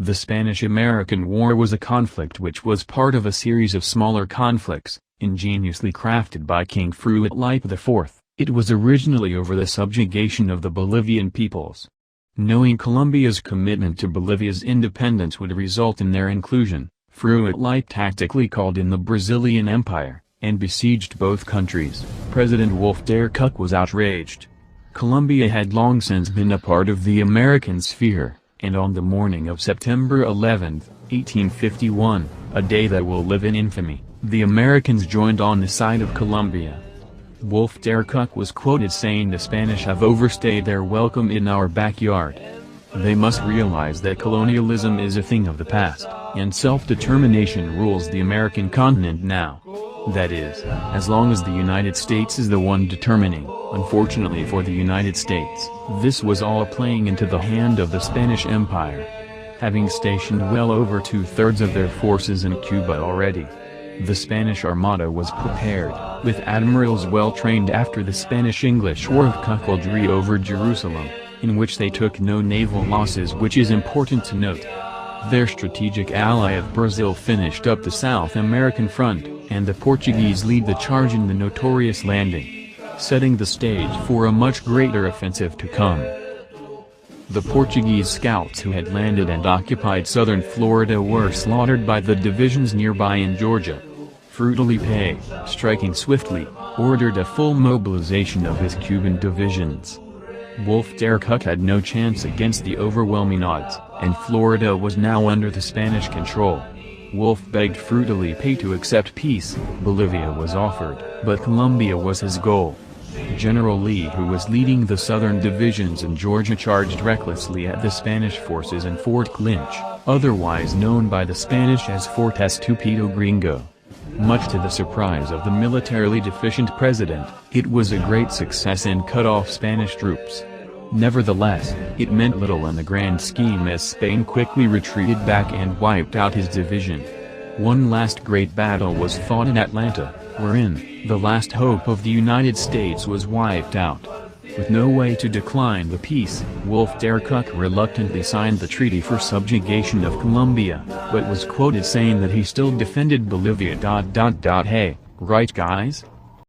The Spanish-American War was a conflict which was part of a series of smaller conflicts, ingeniously crafted by King Feuad IV. It was originally over the subjugation of the Bolivian peoples. Knowing Colombia's commitment to Bolivia's independence would result in their inclusion, Feuad tactically called in the Brazilian Empire, and besieged both countries. President Wolf der Kuck was outraged. Colombia had long since been a part of the American sphere, and on the morning of September 11, 1851, a day that will live in infamy, the Americans joined on the side of Colombia. Wolf der Kuck was quoted saying, "The Spanish have overstayed their welcome in our backyard. They must realize that colonialism is a thing of the past, and self-determination rules the American continent now. That is, as long as the United States is the one determining." Unfortunately for the United States, this was all playing into the hand of the Spanish Empire. Having stationed well over two-thirds of their forces in Cuba already, the Spanish Armada was prepared, with admirals well trained after the Spanish-English War of Cuckoldry over Jerusalem, in which they took no naval losses, which is important to note. Their strategic ally of Brazil finished up the South American front, and the Portuguese lead the charge in the notorious landing, setting the stage for a much greater offensive to come. The Portuguese scouts who had landed and occupied southern Florida were slaughtered by the divisions nearby in Georgia. Feuad, striking swiftly, ordered a full mobilization of his Cuban divisions. Wolf der Kuck had no chance against the overwhelming odds, and Florida was now under the Spanish control. Wolf begged Feuad to accept peace. Bolivia was offered, but Colombia was his goal. General Lee, who was leading the southern divisions in Georgia, charged recklessly at the Spanish forces in Fort Clinch, otherwise known by the Spanish as Fort Estúpido Gringo. Much to the surprise of the militarily deficient president, it was a great success and cut off Spanish troops. Nevertheless, it meant little in the grand scheme, as Spain quickly retreated back and wiped out his division. One last great battle was fought in Atlanta, wherein the last hope of the United States was wiped out. With no way to decline the peace, Wolf der Kuck reluctantly signed the treaty for subjugation of Colombia, but was quoted saying that he still defended Bolivia. Hey, right guys?